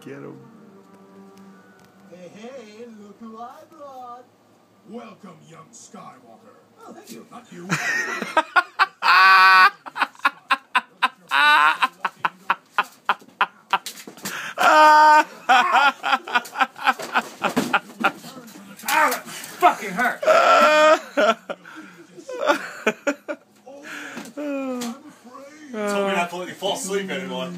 Get him. Hey, look who I brought. Welcome, young Skywalker. Oh, thank you. Not you. Ow, that fucking hurt. I'm afraid. Told me not to let you fall asleep anymore.